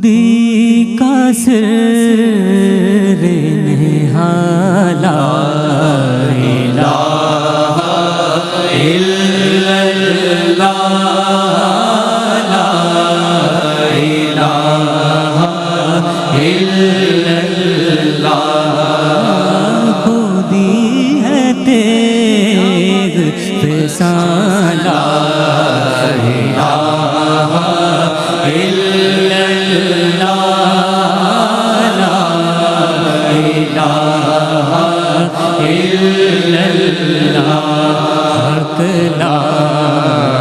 خودی کا سر نہال لا الہ الا اللہ لا الہ الا اللہ خودی ہے تیغ فسان لا الہ الا اللہ لا الہ الا اللہ حق لا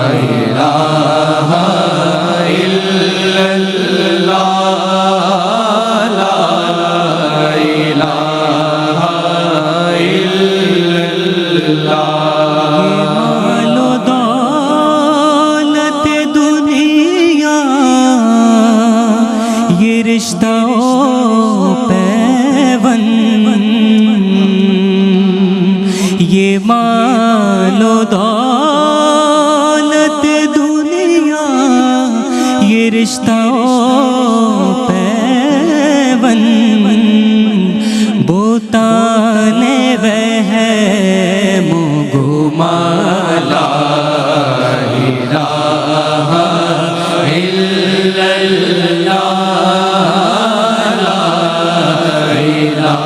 الہ الا اللہ لا الہ الا اللہ مال و دولت دنیا یہ رشتہ پیون یہ مال و دولت دنیا یہ رشتہ پیون بوتانے وہم گما لا الہ الا اللہ لا الہ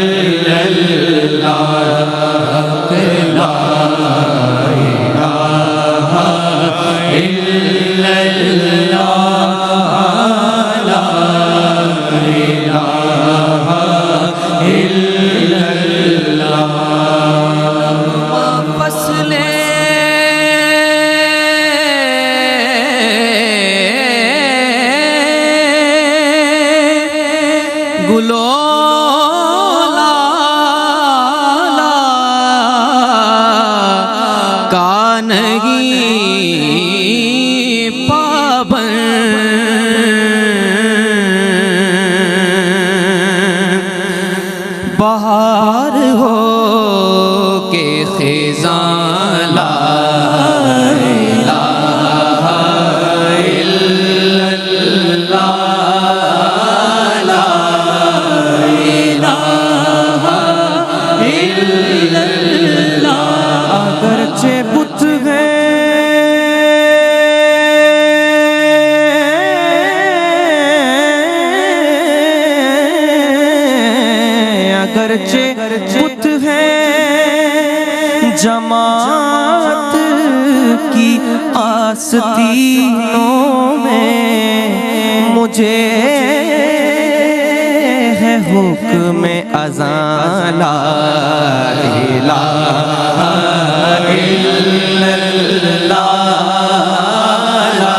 الا اللہ لا الہ الا اللہ لا الہ الا اللہ واپس لے گلولا کا نہیں پابند بہار ہو کے خزاں لا الہ الا اللہ لا الہ الا اللہ اگرچہ بت اگرچہ بت ہے جماعت کی آستینوں میں مجھے ہے حکم اذان لا الہ الا اللہ لا الہ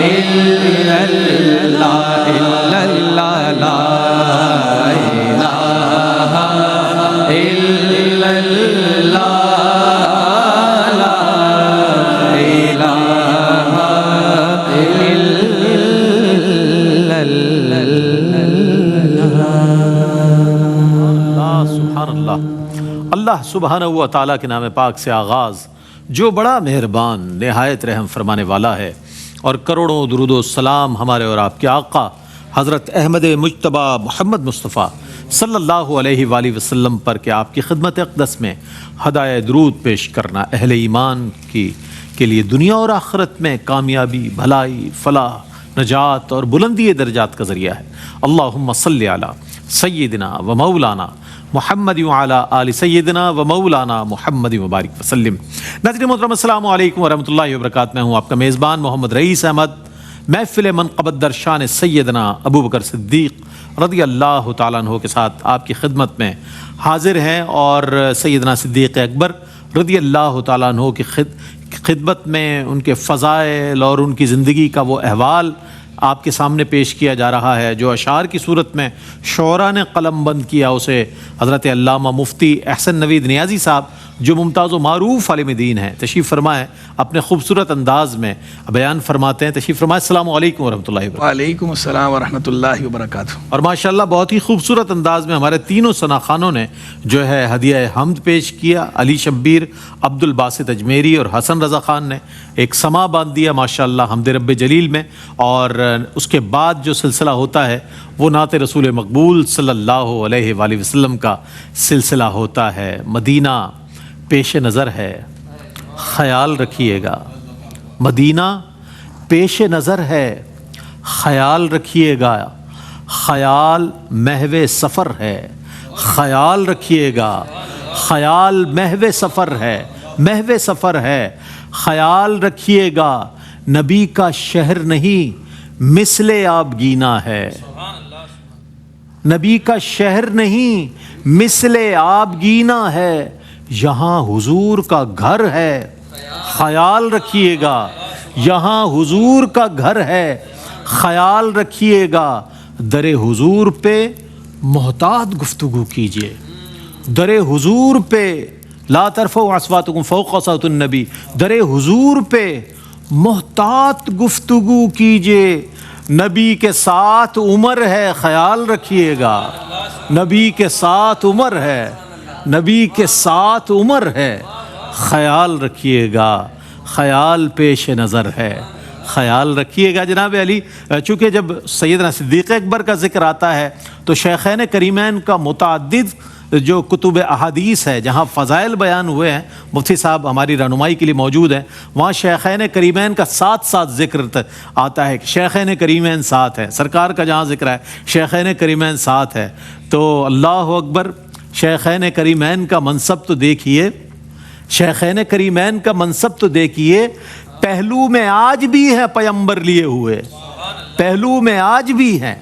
الا اللہ الا اللہ لا الہ الا اللہ لا الہ الا اللہ سبحان اللہ۔ اللہ سبحانہ و تعالیٰ کے نام پاک سے آغاز جو بڑا مہربان نہایت رحم فرمانے والا ہے، اور کروڑوں درود و سلام ہمارے اور آپ کے آقا حضرت احمد مجتبیٰ محمد مصطفیٰ صلی اللہ علیہ وآلہ وسلم پر کہ آپ کی خدمت اقدس میں ہدایہ درود پیش کرنا اہل ایمان کے لیے دنیا اور آخرت میں کامیابی، بھلائی، فلاح، نجات اور بلندی درجات کا ذریعہ ہے۔ اللہم صلی علی سیدنا و مولانا محمد وعلی آل سیدنا و مولانا محمد مبارک وسلم۔ ناظرین محترم السلام علیکم ورحمۃ اللہ وبرکاتہ۔ میں ہوں آپ کا میزبان محمد رئیس احمد، محفل منقبت در شان سیدنا ابو بکر صدیق رضی اللہ تعالیٰ عنہ کے ساتھ آپ کی خدمت میں حاضر ہیں، اور سیدنا صدیق اکبر رضی اللہ تعالیٰ عنہ کی خدمت میں ان کے فضائل اور ان کی زندگی کا وہ احوال آپ کے سامنے پیش کیا جا رہا ہے جو اشعار کی صورت میں شعراء نے قلم بند کیا، اسے حضرت علامہ مفتی احسن نوید نیازی صاحب جو ممتاز و معروف عالم دین ہیں، تشریف فرمائیں، اپنے خوبصورت انداز میں بیان فرماتے ہیں. تشریف فرمائیں. السلام علیکم ورحمۃ اللہ وبرکاتہ. وعلیکم السلام ورحمۃ اللہ وبرکاتہ. اور ماشاءاللہ بہت ہی خوبصورت انداز میں ہمارے تینوں ثنا خانوں نے جو ہے ہدیہ حمد پیش کیا. علی شبیر، عبد الباسط اجمیری اور حسن رضا خان نے ایک سما باندھ دیا ماشاءاللہ حمد رب جلیل میں. اور اس کے بعد جو سلسلہ ہوتا ہے وہ نعت رسول مقبول صلی اللہ علیہ وآلہ وسلم کا سلسلہ ہوتا ہے. مدینہ پیش نظر ہے، خیال رکھیے گا. مدینہ پیش نظر ہے، خیال رکھیے گا. خیال محو سفر ہے، خیال رکھیے گا. خیال محو سفر ہے، محو سفر ہے، خیال رکھیے گا. نبی کا شہر نہیں مثل آبگینہ ہے. نبی کا شہر نہیں مثل آبگینہ ہے. یہاں حضور کا گھر ہے، خیال رکھیے گا. یہاں حضور کا گھر ہے، خیال رکھیے گا. در حضور پہ محتاط گفتگو کیجیے. در حضور پہ لا ترفعوا اصواتکم فوق صوت النبی. در حضور پہ محتاط گفتگو کیجیے. نبی کے ساتھ عمر ہے، خیال رکھیے گا. نبی کے ساتھ عمر ہے، نبی کے ساتھ عمر ہے، خیال رکھیے گا. خیال پیش نظر ہے، خیال رکھیے گا. جناب علی، چونکہ جب سیدنا صدیق اکبر کا ذکر آتا ہے تو شیخین کریمین کا متعدد جو کتب احادیث ہے جہاں فضائل بیان ہوئے ہیں، مفتی صاحب ہماری رہنمائی کے لیے موجود ہیں، وہاں شیخین کریمین کا ساتھ ساتھ ذکر آتا ہے کہ شیخین کریمین ساتھ ہے. سرکار کا جہاں ذکر ہے شیخین کریمین ساتھ ہے. تو اللہ اکبر، شیخین کریمین کا منصب تو دیکھیے، شیخین کریمین کا منصب تو دیکھیے. پہلو میں آج بھی ہے پیمبر لیے ہوئے، پہلو میں آج بھی ہیں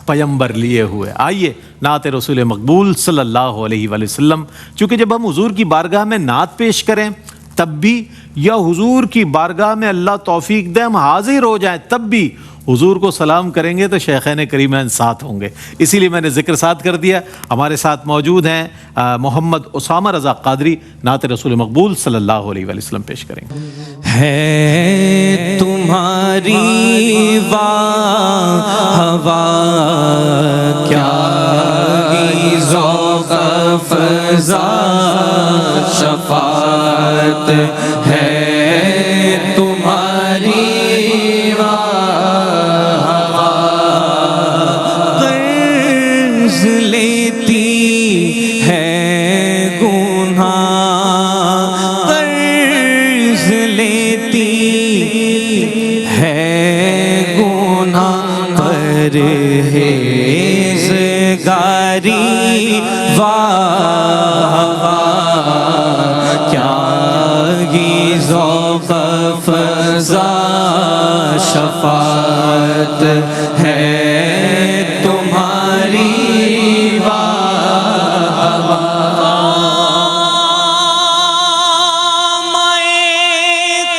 پیمبر لیے ہوئے. آئیے نعت رسول مقبول صلی اللہ علیہ وآلہ وسلم. چونکہ جب ہم حضور کی بارگاہ میں نعت پیش کریں تب بھی، یا حضور کی بارگاہ میں اللہ توفیق دے ہم حاضر ہو جائیں تب بھی حضور کو سلام کریں گے تو شیخین کریمین ساتھ ہوں گے. اسی لیے میں نے ذکر ساتھ کر دیا. ہمارے ساتھ موجود ہیں محمد اسامہ رضا قادری، نعت رسول مقبول صلی اللہ علیہ وآلہ وسلم پیش کریں گے. ہے تمہاری ہوا کیا ہی ذوق فضا شفاعت ہے تمہاری قرض لیتی ہے گناہ، قرض لیتی ہے گناہ، پرہیزگاری واہ واہ کیا ہی ذوق فضا شفاعت ہے تمہاری واہ واہ. مائے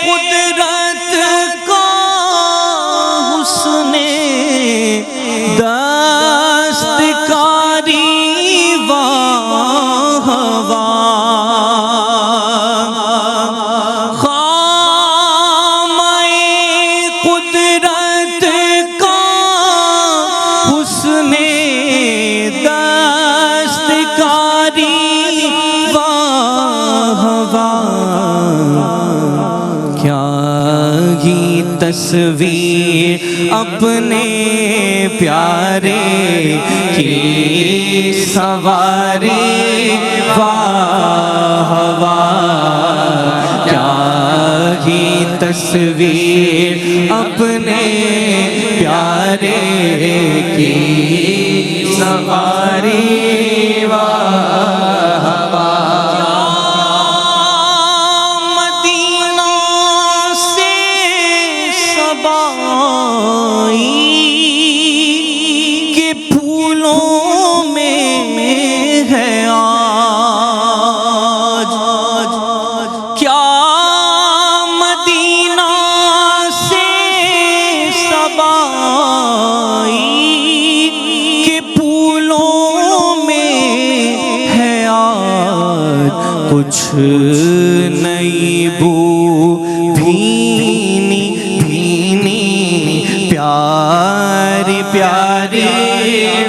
قدرت کا حسن دستکاری واہ واہ. خامۂ قدرت کا حسن دستکاری واہ واہ. کیا ہی تصویر اپنے پیارے کی سواری واہ واہ. کیا ہی تصویر اپنے پیارے کی سواری واہ واہ. مدینہ سے سبائی کے پھولوں میں ہے آج. کیا مدینہ سے سبائی کے پھولوں میں ہے آج. نئی بو بھینی بھینی پیاری پیاری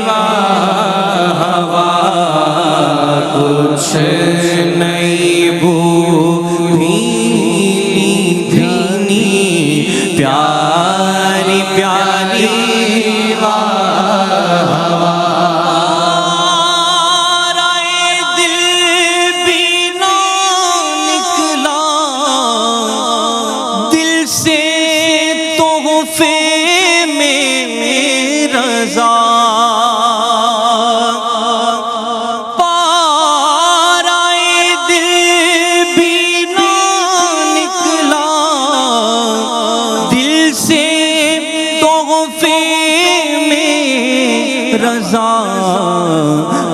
واہ واہ کچھ نئی بو بھینی بھینی پیاری پیاری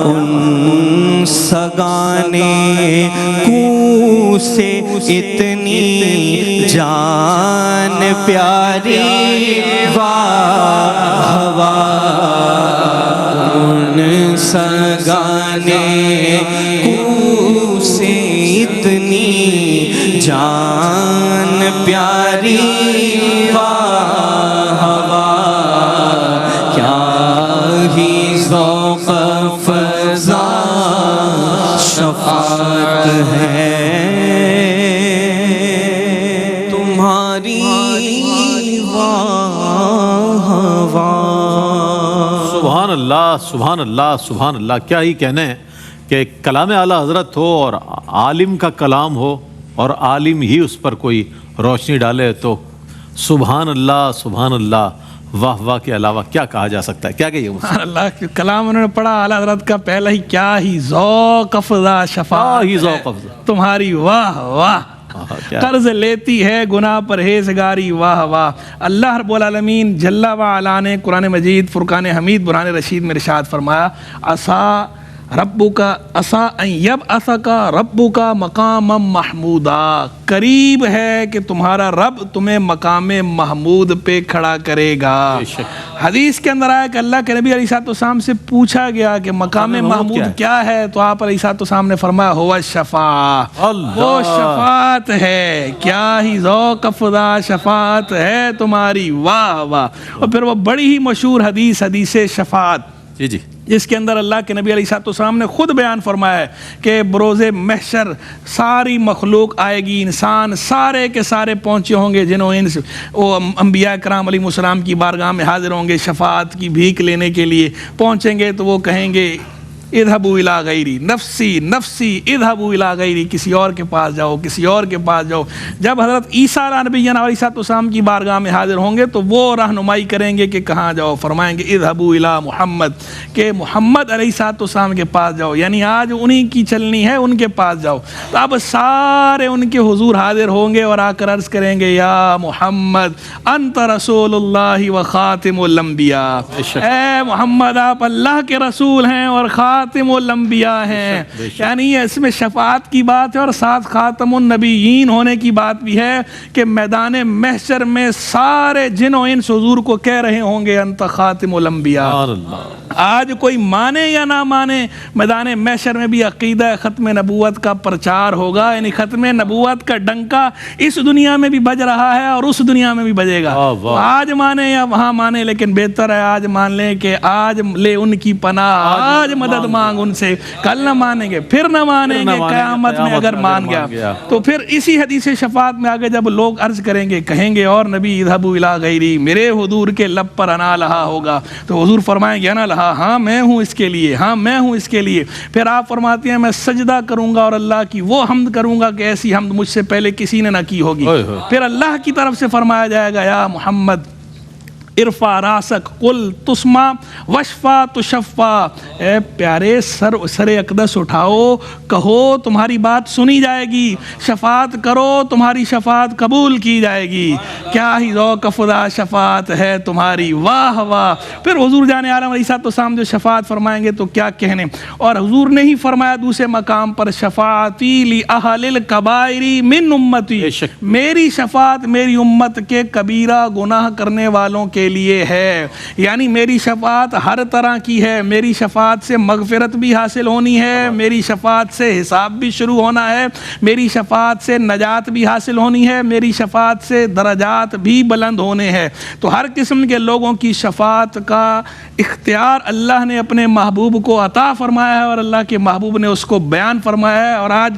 ان سگانے کو سے اتنی جان پیاری واہ واہ ان سگانے کو سے اتنی جان پیاری واہ واہ کیا ہی ذوق فضا شفاعت ہے تمہاری واہ واہ۔ سبحان اللہ سبحان اللہ سبحان اللہ، کیا ہی کہنے ہیں کہ کلام اعلیٰ حضرت ہو اور عالم کا کلام ہو اور عالم ہی اس پر کوئی روشنی ڈالے تو سبحان اللہ واہ واہ کے علاوہ کیا کہا جا سکتا ہے؟ کیا کہیے سبحان اللہ کہ کلام انہوں نے پڑھا اعلیٰ حضرت کا پہلا ہی، کیا ہی ذوق افزا شفاعت ہی ذوق افزا تمہاری واہ واہ، قرض لیتی ہے گناہ پرہیزگاری واہ واہ۔ اللہ رب العالمین جل وعلا نے قرآن مجید فرقان حمید برہان رشید میں ارشاد فرمایا عسا ربک عسا ان یبعثک ربک مقام محمودا، قریب ہے کہ تمہارا رب تمہیں مقام محمود پہ کھڑا کرے گا۔ حدیث کے اندر آیا کہ اللہ کے نبی علیہ السلام سے پوچھا گیا کہ مقام محمود کیا ہے، تو آپ علیہ السلام نے فرمایا ہوا الشفاعہ، وہ شفاعت ہے، کیا ہی ذوق افزا شفاعت ہے تمہاری واہ واہ۔ اور پھر وہ بڑی ہی مشہور حدیث شفاعت جی جس کے اندر اللہ کے نبی علیہ السلام نے خود بیان فرمایا ہے کہ بروز محشر ساری مخلوق آئے گی، انسان سارے کے سارے پہنچے ہوں گے، جنہوں انس وہ انبیاء کرام علیہ السلام کی بارگاہ میں حاضر ہوں گے شفاعت کی بھیک لینے کے لیے پہنچیں گے، تو وہ کہیں گے اذهبوا الى غیری نفسی نفسی اذهبوا الى غیری، کسی اور کے پاس جاؤ کسی اور کے پاس جاؤ۔ جب حضرت عیسیٰ نبی علیہ السلام کی بارگاہ میں حاضر ہوں گے تو وہ رہنمائی کریں گے کہ کہاں جاؤ، فرمائیں گے اذهبوا الى محمد، کہ محمد علیہ السلام کے پاس جاؤ، یعنی آج انہی کی چلنی ہے، ان کے پاس جاؤ۔ تو اب سارے ان کے حضور حاضر ہوں گے اور آ کر عرض کریں گے یا محمد انت رسول اللہ و خاتم الانبیاء، اے محمد آپ اللہ کے رسول ہیں اور خاتم الانبیاء ہیں۔ یعنی یہ اس میں شفاعت کی بات ہے اور ساتھ خاتم النبیین ہونے کی بات بھی ہے کہ میدان محشر میں سارے جن و انس حضور کو کہہ رہے ہوں گے انت خاتم الانبیاء۔ آج کوئی مانے یا نہ مانے، میدان محشر میں بھی عقیدہ ختم نبوت کا پرچار ہوگا، یعنی ختم نبوت کا ڈنکا اس دنیا میں بھی بج رہا ہے اور اس دنیا میں بھی بجے گا۔ آج مانے یا وہاں مانے، لیکن بہتر ہے آج مان لیں کہ آج لے ان کی پناہ، آج مدد مانگ ان سے، کل نہ مانیں گے پھر نہ مانیں گے، قیامت میں اگر مان گیا تو پھر اسی حدیث شفاعت میں آگے جب لوگ عرض کریں گے، کہیں گے اور نبی اذهبوا الى غیری، میرے حضور کے لب پر انا لہا ہوگا، تو حضور فرمائیں گے انا لہا، ہاں میں ہوں اس کے لیے، ہاں میں ہوں اس کے لیے۔ پھر آپ فرماتے ہیں میں سجدہ کروں گا اور اللہ کی وہ حمد کروں گا کہ ایسی حمد مجھ سے پہلے کسی نے نہ کی ہوگی۔ پھر اللہ کی طرف سے فرمایا جائے گا یا محمد ارفع راسک قل تسمع وشفا تشفا، اے پیارے سر اقدس اٹھاؤ، کہو تمہاری بات سنی جائے گی، شفاعت کرو تمہاری شفاعت قبول کی جائے گی، کیا ہی ذوق افزا شفاعت ہے تمہاری واہ واہ۔ پھر حضور جان عالم علیہ السلام جو شفاعت فرمائیں گے تو کیا کہنے، اور حضور نے ہی فرمایا دوسرے مقام پر شفاعتی لأہل الکبائر من امتی، میری شفاعت میری امت کے کبیرہ گناہ کرنے والوں کے کے لیے ہے، یعنی میری شفاعت ہر طرح کی ہے، میری شفاعت سے مغفرت بھی حاصل ہونی ہے، میری شفاعت سے حساب بھی شروع ہونا ہے، میری شفاعت سے نجات بھی حاصل ہونی ہے، میری شفاعت سے درجات بھی بلند ہونے ہیں۔ تو ہر قسم کے لوگوں کی شفاعت کا اختیار اللہ نے اپنے محبوب کو عطا فرمایا ہے، اور اللہ کے محبوب نے اس کو بیان فرمایا ہے۔ اور آج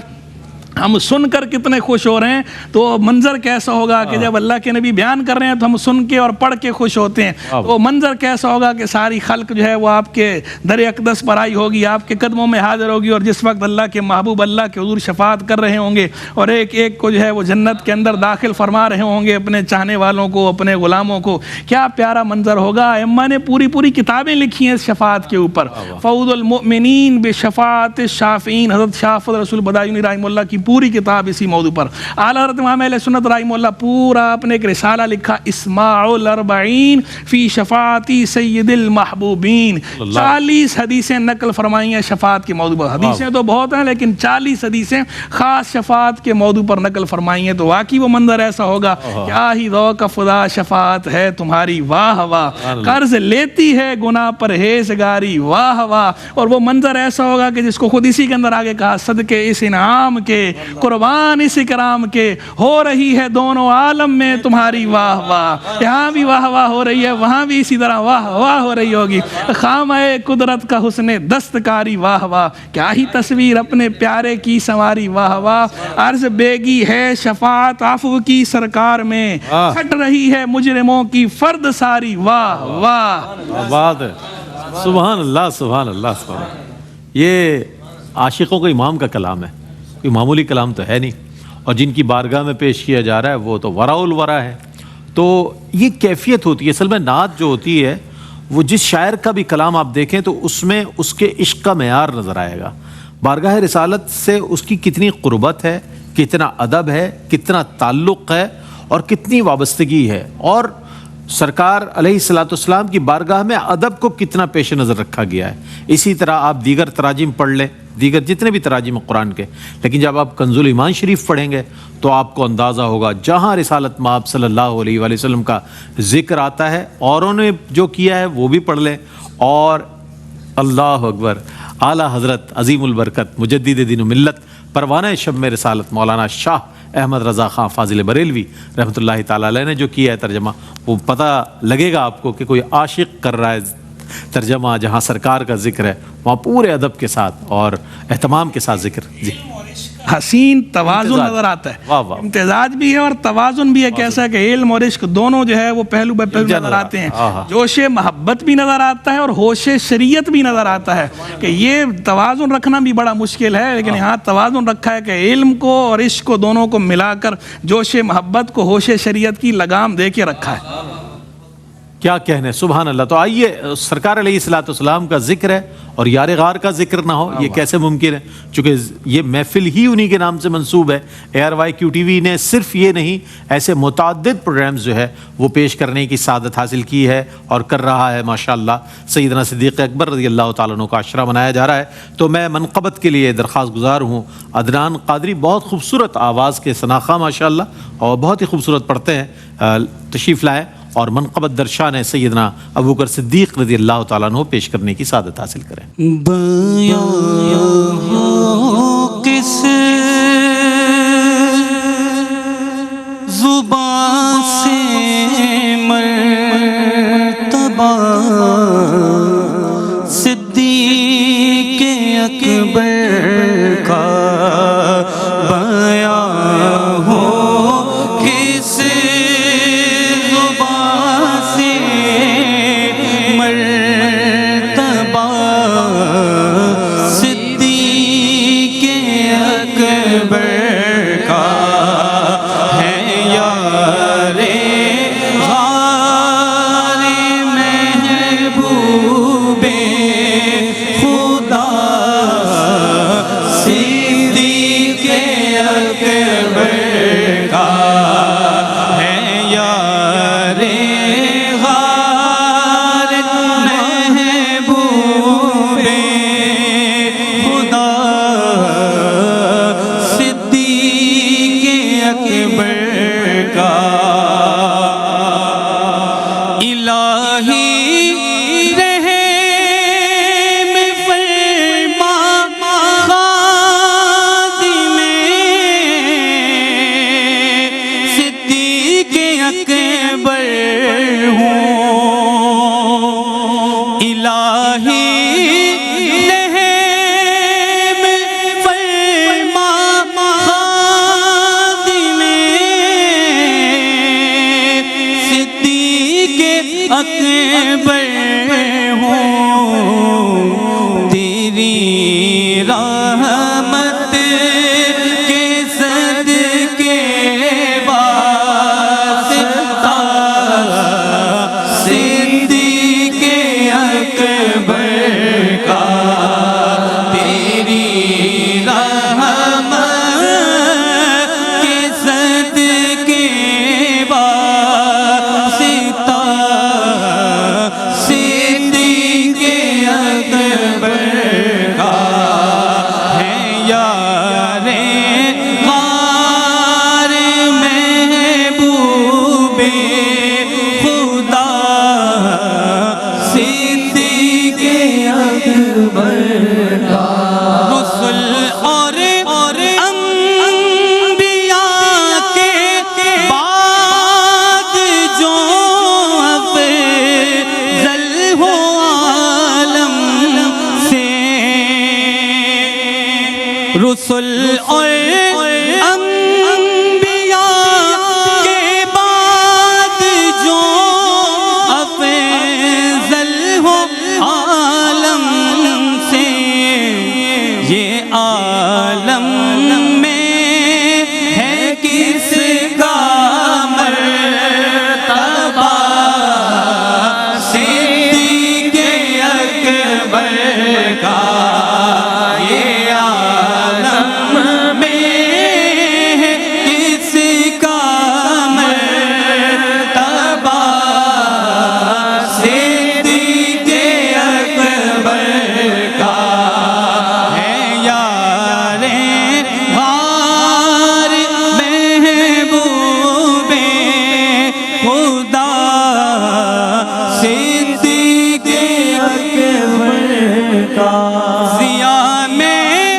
ہم سن کر کتنے خوش ہو رہے ہیں، تو منظر کیسا ہوگا کہ جب اللہ کے نبی بیان کر رہے ہیں تو ہم سن کے اور پڑھ کے خوش ہوتے ہیں، تو منظر کیسا ہوگا کہ ساری خلق جو ہے وہ آپ کے در اقدس پر آئی ہوگی، آپ کے قدموں میں حاضر ہوگی، اور جس وقت اللہ کے محبوب اللہ کے حضور شفاعت کر رہے ہوں گے اور ایک ایک کو جو ہے وہ جنت کے اندر داخل فرما رہے ہوں گے، اپنے چاہنے والوں کو، اپنے غلاموں کو، کیا پیارا منظر ہوگا۔ ائمہ نے پوری کتابیں لکھی ہیں اس شفاعت کے اوپر، فوز المؤمنین بشفاعت الشافعین، حضرت شاہ فضل رسول بدایونی رحمہ اللہ کی پوری کتاب اسی موضوع پر۔ اعلیٰ حضرت امام اہل سنت رحمہ اللہ پورا اپنے ایک رسالہ لکھا، اسماع الاربعین فی شفاعتی سید المحبوبین، 40 حدیثیں نقل فرمائی ہیں شفاعت کے موضوع پر۔ حدیثیں تو بہت ہیں لیکن 40 حدیثیں خاص شفاعت کے موضوع پر نقل فرمائی ہیں، تو واقعی وہ منظر ایسا ہوگا، کیا ہی ذوق خدا شفاعت ہے تمہاری، واہ واہ، قرض لیتی ہے گناہ پرہیزگاری، واہ واہ۔ اور وہ منظر ایسا ہوگا کہ جس کو خود اسی کے اندر آگے کہا، صدقے اس انعام کے، قربان اس اکرام کے، ہو رہی ہے دونوں عالم میں تمہاری واہ واہ، یہاں بھی واہ واہ ہو رہی ہے، وہاں بھی اسی طرح واہ واہ ہو رہی ہوگی۔ خامہ قدرت کا حسن دستکاری، واہ واہ، کیا ہی تصویر اپنے پیارے کی سنواری، واہ واہ۔ عرض بیگی ہے شفاعت عفو کی سرکار میں، ہٹ رہی ہے مجرموں کی فرد ساری، واہ واہ۔ بات ہے، سبحان اللہ سبحان اللہ سبحان اللہ۔ یہ عاشقوں کا امام کا کلام ہے، کوئی معمولی کلام تو ہے نہیں، اور جن کی بارگاہ میں پیش کیا جا رہا ہے وہ تو ورا الورا ہے۔ تو یہ کیفیت ہوتی ہے اصل میں، نعت جو ہوتی ہے وہ جس شاعر کا بھی کلام آپ دیکھیں تو اس میں اس کے عشق کا معیار نظر آئے گا، بارگاہ رسالت سے اس کی کتنی قربت ہے، کتنا ادب ہے، کتنا تعلق ہے، اور کتنی وابستگی ہے، اور سرکار علیہ الصلوۃ والسلام کی بارگاہ میں ادب کو کتنا پیش نظر رکھا گیا ہے۔ اسی طرح آپ دیگر تراجم پڑھ لیں، دیگر جتنے بھی تراجم قرآن کے، لیکن جب آپ کنز الایمان شریف پڑھیں گے تو آپ کو اندازہ ہوگا جہاں رسالت مآب صلی اللہ علیہ وآلہ وسلم کا ذکر آتا ہے، اوروں نے جو کیا ہے وہ بھی پڑھ لیں، اور اللہ اکبر، اعلیٰ حضرت عظیم البرکت مجدد دین و ملت پروانہ شمع رسالت مولانا شاہ احمد رضا خان فاضل بریلوی رحمۃ اللہ تعالیٰ علیہ نے جو کیا ہے ترجمہ، وہ پتہ لگے گا آپ کو کہ کوئی عاشق کر رہا ہے ترجمہ، جہاں سرکار کا ذکر ہے وہاں پورے ادب کے ساتھ اور اہتمام کے ساتھ ذکر۔ جی، حسین توازن نظر آتا ہے، واہ واہ، امتزاج بھی ہے اور توازن بھی ہے، کیسا کہ علم اور عشق دونوں جو ہے وہ پہلو بہ پہلو نظر آتے ہیں، جوش محبت بھی نظر آتا ہے اور ہوش شریعت بھی نظر آتا ہے، کہ یہ توازن رکھنا بھی بڑا مشکل ہے، لیکن یہاں توازن رکھا ہے کہ علم کو اور عشق کو دونوں کو ملا کر جوش محبت کو ہوش شریعت کی لگام دے کے رکھا ہے۔ کیا کہنے، سبحان اللہ۔ تو آئیے، سرکار علیہ الصلوۃ والسلام کا ذکر ہے اور یار غار کا ذکر نہ ہو، یہ کیسے ممکن ہے؟ چونکہ یہ محفل ہی انہی کے نام سے منسوب ہے۔ ARYQTV نے صرف یہ نہیں، ایسے متعدد پروگرامز جو ہے وہ پیش کرنے کی سعادت حاصل کی ہے اور کر رہا ہے ماشاءاللہ۔ سیدنا صدیق اکبر رضی اللہ تعالیٰ عنہ کا عشرہ منایا جا رہا ہے، تو میں منقبت کے لیے درخواست گزار ہوں، عدنان قادری بہت خوبصورت آواز کے سناخواہ ماشاءاللہ، اور بہت ہی خوبصورت پڑھتے ہیں، تشریف لائیں اور منقبت درشان سیدنا ابوبکر صدیق رضی اللہ تعالیٰ عنہ پیش کرنے کی سعادت حاصل کریں۔ بیاں ہو کس زبان سے مرتبہ صدیق اکبر کا، بیاں ہو کس محبوب اکبر ہوں الہی رحم فرما خادم صدیق اکبر ہوں تیری رحمت کے صدقے واسطہ صدیق اکبر کا تیری رحمت کے صدقے واسطہ صدیق اکبر کا ہے یار غار محبوب خدا صدیق اکبر کا رسل اور انبیاء کے بعد جو افضل ہو عالم سے رسل اور انبیاء کے بعد جو افضل ہو عالم سے یہ عالم میں ہے کس کا مرتبہ صدیق اکبر کا یہ عالم میں ہے کس کا مرتبہ صدیق اکبر کا ہے یار غار محبوب خدا صدیق اکبر کا ضیا میں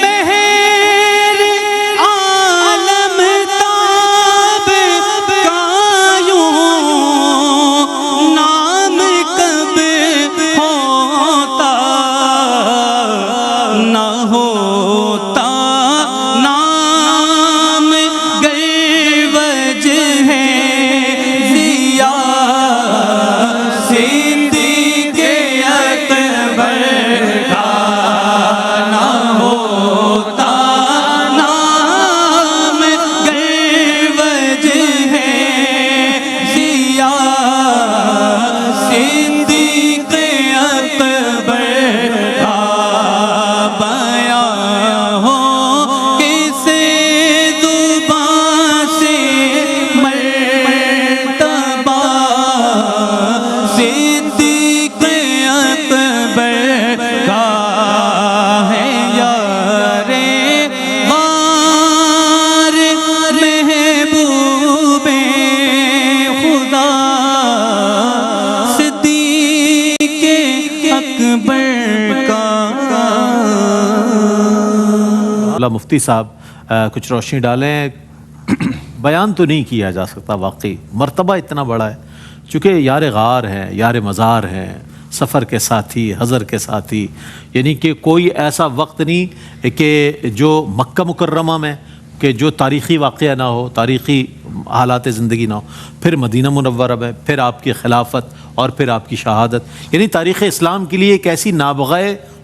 مہر عالم تاب کا یوں نام کب ہوتا نہ ہوتا نام گر وجہ ہے ضیا صدیق اکبر کا نہ ہوتا نام گر وجہ ہے ضیا صدیق اکبر کا بیان ہو کس زبان سے مرتبہ صدیق اکبر کا ہے یار غار محبوب خدا صدیق اکبر کا مفتی صاحب کچھ روشنی ڈالیں. بیان تو نہیں کیا جا سکتا، واقعی مرتبہ اتنا بڑا ہے چونکہ یار غار ہیں، یار مزار ہیں، سفر کے ساتھی، حضر کے ساتھی، یعنی کہ کوئی ایسا وقت نہیں کہ جو مکہ مکرمہ میں کہ جو تاریخی واقعہ نہ ہو، تاریخی حالات زندگی نہ ہو، پھر مدینہ منورہ میں، پھر آپ کی خلافت اور پھر آپ کی شہادت، یعنی تاریخ اسلام کے لیے ایک ایسی نابغہ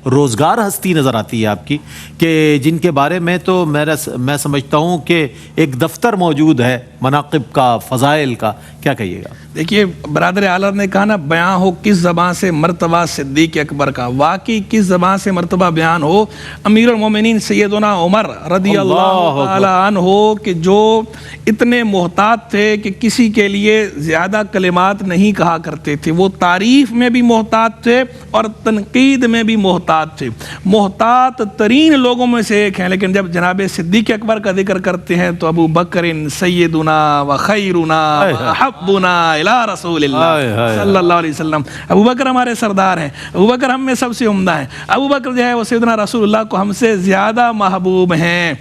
روزگار ہستی نظر آتی ہے آپ کی کہ جن کے بارے میں تو میں سمجھتا ہوں کہ ایک دفتر موجود ہے مناقب کا، فضائل کا. کیا کہیے گا؟ دیکھیے برادر اعلیٰ نے کہا نا بیان ہو کس زبان سے مرتبہ صدیق اکبر کا، واقعی کس زبان سے مرتبہ بیان ہو امیر المومنین سیدنا عمر رضی اللہ تعالیٰ عنہ کہ جو اتنے محتاط تھے کہ کسی کے لیے زیادہ کلمات نہیں کہا کرتے تھے. وہ تعریف میں بھی محتاط تھے اور تنقید میں بھی محتاط تھے. محتاط ترین لوگوں میں سے ایک ہیں، لیکن جب جناب صدیق اکبر کا ذکر کرتے ہیں تو ابو بکر سیدنا و خیرنا و حبنا الی رسول اللہ صلی اللہ علیہ وسلم. ابو بکر ہمارے سردار ہیں، ابو بکر ہم میں سب سے عمدہ ہیں. ابو بکر جو ہے وہ سیدنا رسول اللہ کو ہم سے زیادہ محبوب ہیں.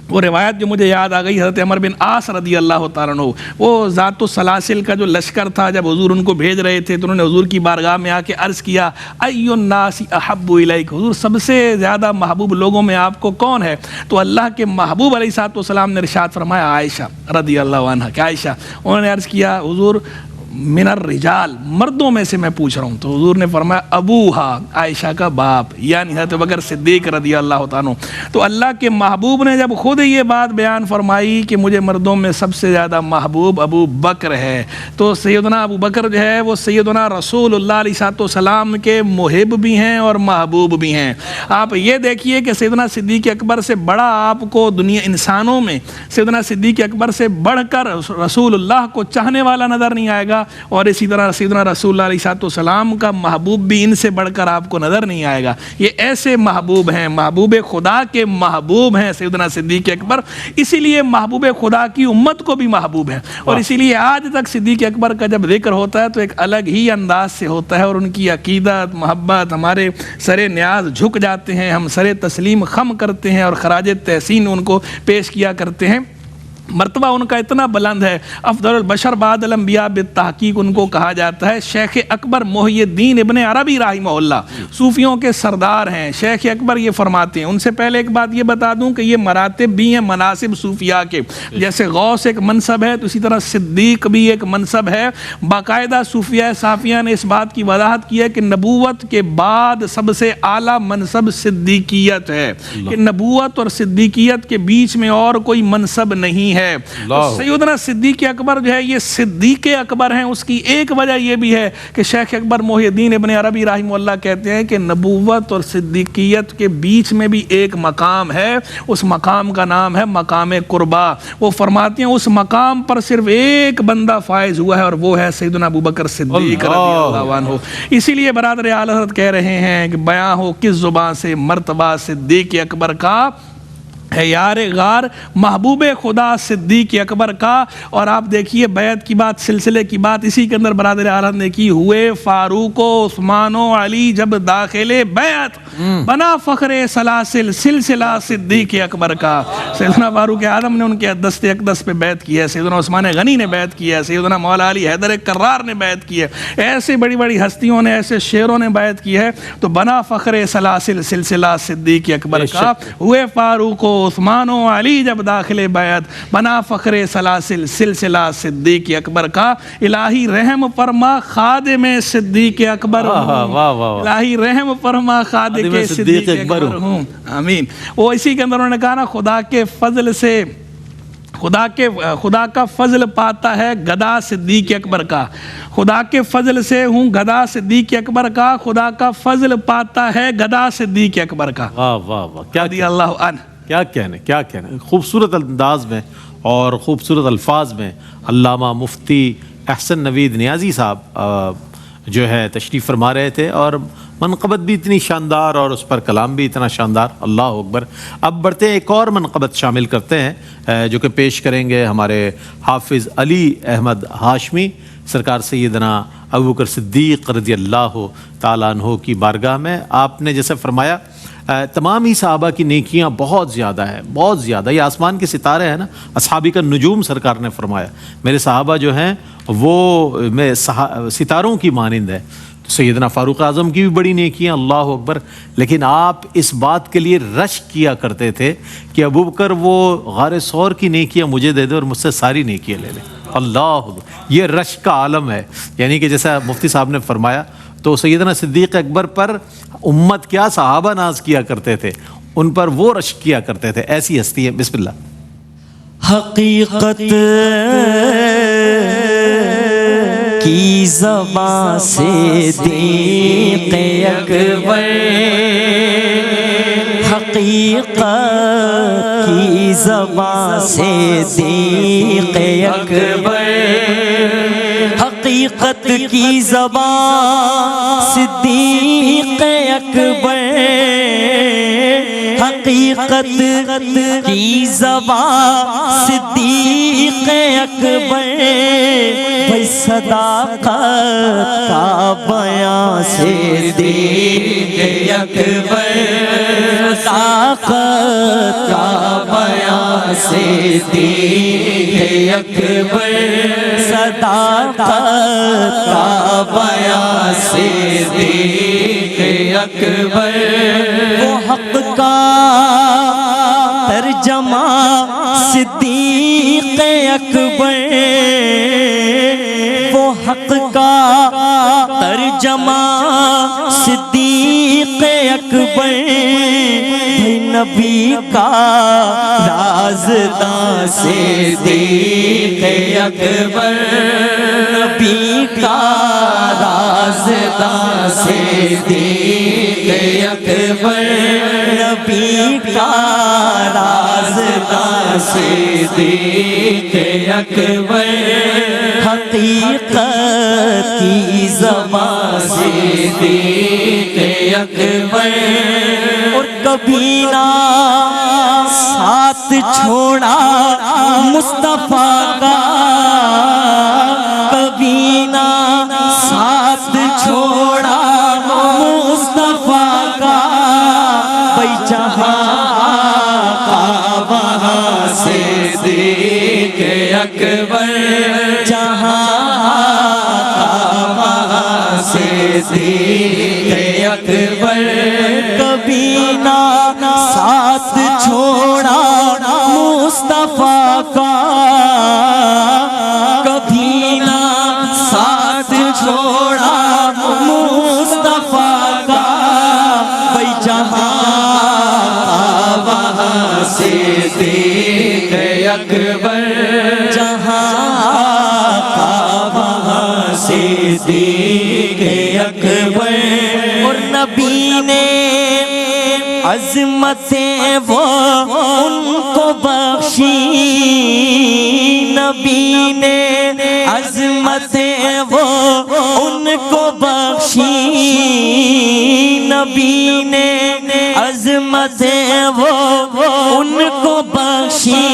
وہ روایت جو مجھے یاد آ گئی حضرت عمر بن عاص رضی اللہ تعالیٰ عنہ، وہ ذات السلاسل کا جو لشکر تھا، جب حضور ان کو بھیج رہے تھے تو انہوں نے حضور کی بارگاہ میں آ کے عرض کیا ای الناس احب الیک، حضور سب سے زیادہ محبوب لوگوں میں آپ کو کون ہے؟ تو اللہ کے محبوب علیہ الصلوۃ والسلام نے ارشاد فرمایا عائشہ رضی اللہ عنہا، کہ عائشہ. انہوں نے عرض کیا حضور من الرجال، مردوں میں سے میں پوچھ رہا ہوں. تو حضور نے فرمایا ابوہا، عائشہ کا باپ، یعنی حضرت بکر صدیق رضی اللہ تعالیٰ عنہ. تو اللہ کے محبوب نے جب خود یہ بات بیان فرمائی کہ مجھے مردوں میں سب سے زیادہ محبوب ابو بکر ہے، تو سیدنا ابو بکر جو ہے وہ سیدنا رسول اللہ علیہ الصلوۃ والسلام کے محب بھی ہیں اور محبوب بھی ہیں. آپ یہ دیکھیے کہ سیدنا صدیق اکبر سے بڑا آپ کو دنیا انسانوں میں سیدنا صدیق اکبر سے بڑھ کر رسول اللہ کو چاہنے والا نظر نہیں آئے گا، اور اسی طرح سیدنا رسول اللہ علیہ الصلوۃ والسلام کا محبوب بھی ان سے بڑھ کر آپ کو نظر نہیں آئے گا. یہ ایسے محبوب ہیں، محبوب خدا کے محبوب ہیں سیدنا صدیق اکبر، اسی لیے محبوب خدا کی امت کو بھی محبوب ہے. اور اسی لیے آج تک صدیق اکبر کا جب ذکر ہوتا ہے تو ایک الگ ہی انداز سے ہوتا ہے، اور ان کی عقیدت محبت، ہمارے سر نیاز جھک جاتے ہیں، ہم سر تسلیم خم کرتے ہیں اور خراج تحسین ان کو پیش کیا کرتے ہیں. مرتبہ ان کا اتنا بلند ہے، افضل البشر بعد الانبیاء بالتحقیق ان کو کہا جاتا ہے. شیخ اکبر محی الدین ابن عربی رحمہ اللہ صوفیوں کے سردار ہیں. شیخ اکبر یہ فرماتے ہیں، ان سے پہلے ایک بات یہ بتا دوں کہ یہ مراتب بھی ہیں مناسب صوفیاء کے، جیسے غوث ایک منصب ہے تو اسی طرح صدیق بھی ایک منصب ہے. باقاعدہ صوفیاء صافیہ نے اس بات کی وضاحت کی ہے کہ نبوت کے بعد سب سے اعلیٰ منصب صدیقیت ہے، کہ نبوت اور صدیقیت کے بیچ میں اور کوئی منصب نہیں ہے. سیدنا صدیق اکبر جو ہے یہ صدیق اکبر ہیں. اس کی ایک وجہ یہ بھی ہے کہ شیخ اکبر محی الدین ابن عربی رحمہ اللہ کہتے ہیں کہ نبوت اور صدیقیت کے بیچ میں بھی ایک مقام ہے، اس مقام کا نام ہے مقام قربا. وہ فرماتے ہیں اس مقام پر صرف ایک بندہ فائز ہوا ہے اور وہ ہے سیدنا ابوبکر صدیق رضی اللہ عنہ. اسی لیے برادر اعلی حضرت کہہ رہے ہیں کہ بیاں ہو کس زبان سے مرتبہ صدیق اکبر کا ہے یار غار، محبوب خدا صدیق اکبر کا. اور آپ دیکھیے بیعت کی بات، سلسلے کی بات اسی کے اندر برادر اعلیٰ نے کی. ہوئے فاروق و عثمان و علی جب داخل بیعت، بنا فخر سلاسل سلسلہ صدیق اکبر کا. سیدنا فاروق اعظم نے ان کے دست اقدس پہ بیعت کی ہے، سیدنا عثمان غنی نے بیعت کی ہے، سیدنا مولا علی حیدر کرار نے بیعت کی ہے، ایسے بڑی بڑی ہستیوں نے، ایسے شیروں نے بیعت کی ہے. تو بنا فخر سلاسل سلسلہ صدیق اکبر کا. ہوئے فاروق و عثمان و علی جب داخل بیعت، بنا فخر سلاسل سلسلہ صدیق اکبر کا. الہی رحم فرما خادم صدیق اکبر ہوں، الہی رحم فرما خادم صدیق اکبر ہوں، آمین. وہ اسی کے اندر انہوں نے کہا نا خدا کے فضل سے خدا کا فضل پاتا ہے گدا صدیق اکبر کا. خدا کے فضل سے ہوں گدا صدیق اکبر کا، خدا کا فضل پاتا ہے گدا صدیق اکبر کا. واہ واہ واہ، کیا رضی اللہ عنہ. کیا کہنے خوبصورت انداز میں اور خوبصورت الفاظ میں علامہ مفتی احسن نوید نیازی صاحب جو ہے تشریف فرما رہے تھے، اور منقبت بھی اتنی شاندار اور اس پر کلام بھی اتنا شاندار. اللہ اکبر. اب بڑھتے ہیں، ایک اور منقبت شامل کرتے ہیں جو کہ پیش کریں گے ہمارے حافظ علی احمد ہاشمی سرکار سیدنا ابوبکر صدیق رضی اللہ تعالیٰ عنہ کی بارگاہ میں. آپ نے جیسے فرمایا تمام ہی صحابہ کی نیکیاں بہت زیادہ ہیں، بہت زیادہ. یہ آسمان کے ستارے ہیں نا، اصحابی کا نجوم سرکار نے فرمایا. میرے صحابہ جو ہیں وہ میں ستاروں کی مانند ہے. تو سیدنا فاروق اعظم کی بھی بڑی نیکیاں، اللہ اکبر. لیکن آپ اس بات کے لیے رش کیا کرتے تھے کہ ابوبکر وہ غار ثور کی نیکیاں مجھے دے دے اور مجھ سے ساری نیکیاں لے لے. اللہ، یہ رش کا عالم ہے. یعنی کہ جیسا مفتی صاحب نے فرمایا تو سیدنا صدیق اکبر پر امت کیا صحابہ ناز کیا کرتے تھے، ان پر وہ رش کیا کرتے تھے. ایسی ہستی ہے. بسم اللہ. حقیقت کی زبان سے صدیق اکبر، حقیقت کی زبان سے صدیق اکبر، حقیقت کی زبان صدیق اکبر، حقیقت کی زبان صدیق اکبر، بھائی صداقت کا بیان صدیق اکبر، صداقت کا بیان بیاں صدیق اکبر صداقت کا بیاں صدیق اکبر وہ حق کا ترجمہ صدیق اکبر وہ حق کا ترجمہ صدیق اکبر نبی کا رازداں صدیق اکبر نبی کا رازداں صدیق اکبر نبی کا رازداں صدیق اکبر حقیقت کی زبان صدیق اکبر اور کبھی نہ ساتھ چھوڑا مصطفیٰ کا کبھی نہ ساتھ چھوڑا مصطفیٰ کا بھائی جہاں کا وہاں صدیق اکبر جہاں کا وہاں صدیق اکبر کبھی نہ ساتھ چھوڑا مصطفیٰ کا کبھی نہ ساتھ چھوڑا مصطفیٰ کا بھائی جہاں وہاں صدیق اکبر جہاں کا وہاں صدیق اکبر اور نبی نے عظمتیں وہ ان کو بخشی نبی نے عظمتیں وہ ان کو بخشی نبی نے عظمتیں وہ ان کو بخشی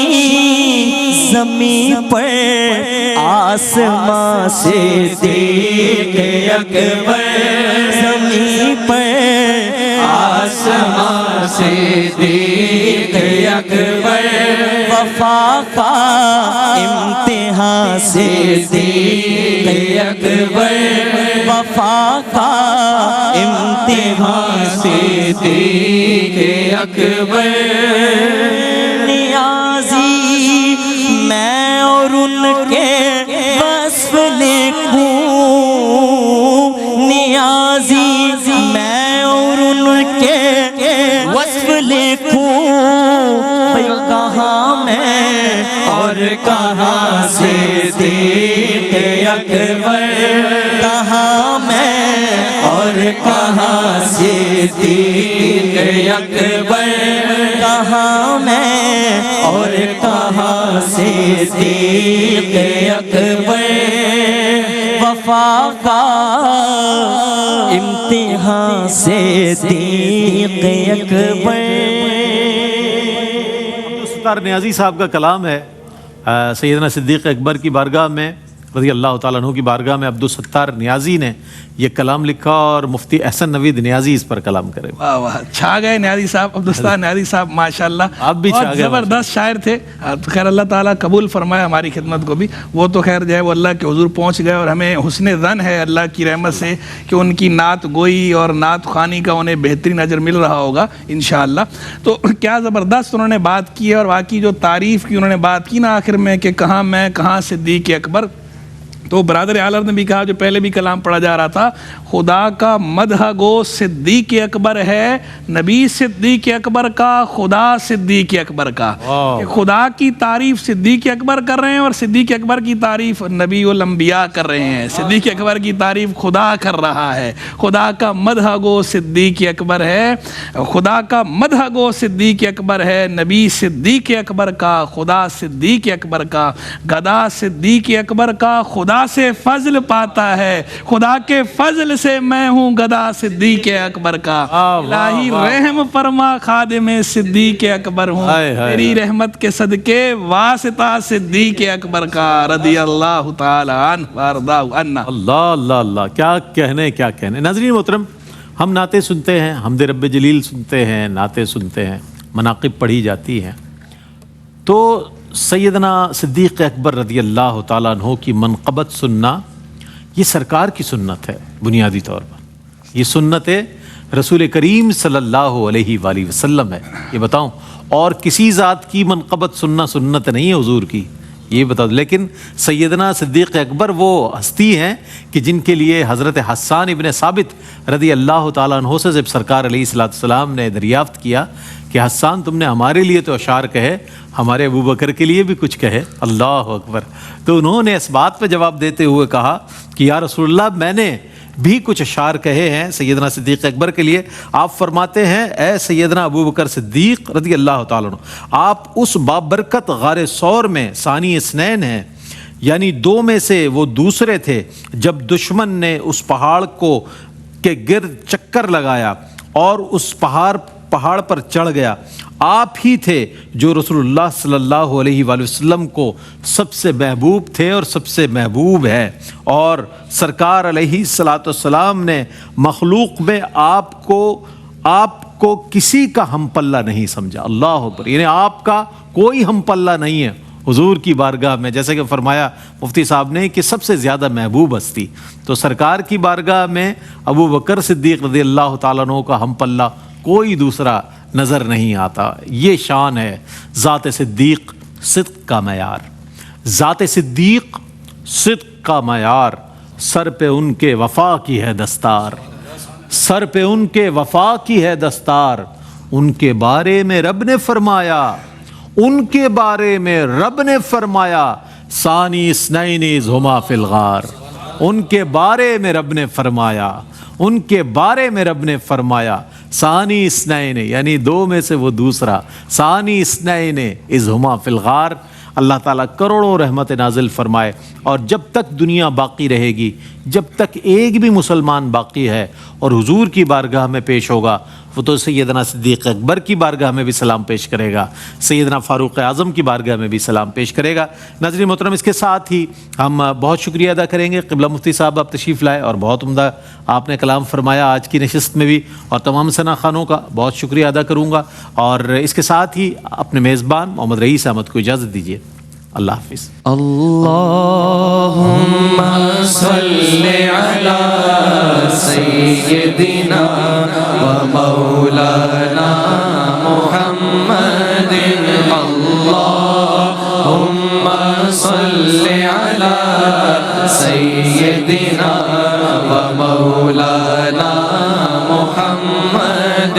زمین پر آسمان صدیق اکبر زمین پر آسمان صدیق اکبر وفا کا امتحان صدیق اکبر وفا کا امتحان صدیق اکبر نیازی میں اور ان کے وصف لکھوں نیازی میں اور ان کے وصف لکھوں بھئی کہاں میں اور کہاں صدیق اکبر کہاں میں اور کہاں صدیق اکبر کہاں میں اور کہاں صدیق اکبر وفا کا امتحان صدیق اکبر ستار نیازی صاحب کا کلام ہے سیدنا صدیق اکبر کی بارگاہ میں رضی اللہ تعالیٰ عنہ کی بارگاہ میں عبدالستار نیازی نے یہ کلام لکھا اور مفتی احسن نوید نیازی اس پر کلام کرے واہ واہ چھا گئے نیازی صاحب عبدالستار نیازی صاحب ماشاءاللہ آپ بھی چھا گئے زبردست شاعر تھے تو خیر اللہ تعالیٰ قبول فرمائے ہماری خدمت کو بھی وہ تو خیر جو ہے وہ اللہ کے حضور پہنچ گئے اور ہمیں حسن ظن ہے اللہ کی رحمت سے کہ ان کی نعت گوئی اور نعت خوانی کا انہیں بہترین اجر مل رہا ہوگا انشاءاللہ تو کیا زبردست انہوں نے بات کی ہے اور واقعی جو تعریف کی انہوں نے بات کی نا آخر میں کہ کہاں میں کہاں صدیق اکبر تو برادر اعلیٰ نے بھی کہا جو پہلے بھی کلام پڑھا جا رہا تھا خدا کا مدح گو صدیق اکبر ہے نبی صدیق اکبر کا خدا صدیق اکبر کا خدا کی تعریف صدیق اکبر کر رہے ہیں اور صدیق اکبر کی تعریف نبی الانبیاء کر رہے ہیں صدیق اکبر کی تعریف خدا کر رہا ہے خدا کا مدح گو صدیق اکبر ہے خدا کا مدح گو صدیق اکبر ہے نبی صدیق اکبر کا خدا صدیق اکبر کا گدا صدیق اکبر کا خدا سے فضل پاتا ہے خدا کے فضل سے میں ہوں گدا صدیق اکبر کا الہی رحم فرما خادم صدیق اکبر ہوں تیری رحمت کے صدقے واسطہ صدیق اکبر کا رضی اللہ تعالی عنہ وارضاہ عنہ اللہ اللہ اللہ کیا کہنے ناظرین محترم ہم نعتیں سنتے ہیں حمد رب جلیل سنتے ہیں نعتیں سنتے ہیں مناقب پڑھی جاتی ہیں تو سیدنا صدیق اکبر رضی اللہ تعالیٰ عنہ کی منقبت سننا یہ سرکار کی سنت ہے بنیادی طور پر، یہ سنت رسول کریم صلی اللہ علیہ وآلہ وسلم ہے. یہ بتاؤں اور کسی ذات کی منقبت سننا سنت نہیں ہے حضور کی، یہ بتا دو. لیکن سیدنا صدیق اکبر وہ ہستی ہیں کہ جن کے لیے حضرت حسان ابن ثابت رضی اللہ تعالیٰ عنہ سے جب سرکار علیہ السلام نے دریافت کیا کہ حسان تم نے ہمارے لیے تو اشعار کہے، ہمارے ابو بکر کے لیے بھی کچھ کہے. اللہ اکبر. تو انہوں نے اس بات پہ جواب دیتے ہوئے کہا کہ یا رسول اللہ میں نے بھی کچھ اشعار کہے ہیں سیدنا صدیق اکبر کے لیے. آپ فرماتے ہیں اے سیدنا ابو بکر صدیق رضی اللہ تعالیٰ عنہ، آپ اس بابرکت غار ثور میں ثانی اثنین ہیں، یعنی دو میں سے وہ دوسرے تھے جب دشمن نے اس پہاڑ کو کے گرد چکر لگایا اور اس پہاڑ پر چڑھ گیا. آپ ہی تھے جو رسول اللہ صلی اللہ علیہ وآلہ وسلم کو سب سے محبوب تھے اور سب سے محبوب ہے، اور سرکار علیہ السلام نے مخلوق میں آپ کو کسی کا ہم پلہ نہیں سمجھا. اللہ اکبر. یعنی آپ کا کوئی ہم پلہ نہیں ہے حضور کی بارگاہ میں، جیسے کہ فرمایا مفتی صاحب نے کہ سب سے زیادہ محبوب ہستی. تو سرکار کی بارگاہ میں ابو بکر صدیق رضی اللہ تعالیٰ عنہ کا ہم پلہ کوئی دوسرا نظر نہیں آتا. یہ شان ہے ذات صدیق، صدق کا معیار. ذات صدیق صدق کا معیار، سر پہ ان کے وفا کی ہے دستار، سر پہ ان کے وفا کی ہے دستار. ان کے بارے میں رب نے فرمایا، ان کے بارے میں رب نے فرمایا ثانی اثنین اذ ہما فی الغار. ان کے بارے میں رب نے فرمایا، ان کے بارے میں رب نے فرمایا ثانی اثنین، یعنی دو میں سے وہ دوسرا. ثانی اثنین اذ ہما فی الغار. اللہ تعالیٰ کروڑوں رحمت نازل فرمائے. اور جب تک دنیا باقی رہے گی، جب تک ایک بھی مسلمان باقی ہے اور حضور کی بارگاہ میں پیش ہوگا، وہ تو سیدنا صدیق اکبر کی بارگاہ میں بھی سلام پیش کرے گا، سیدنا فاروق اعظم کی بارگاہ میں بھی سلام پیش کرے گا. ناظرین محترم، اس کے ساتھ ہی ہم بہت شکریہ ادا کریں گے. قبلہ مفتی صاحب آپ تشریف لائے اور بہت عمدہ آپ نے کلام فرمایا آج کی نشست میں بھی، اور تمام ثنا خانوں کا بہت شکریہ ادا کروں گا. اور اس کے ساتھ ہی اپنے میزبان محمد رئیس احمد کو اجازت دیجیے. اللہ حافظ. اللہم صلی علی سیدنا و مولانا محمد. اللہم صلی علی سیدنا و مولانا محمد.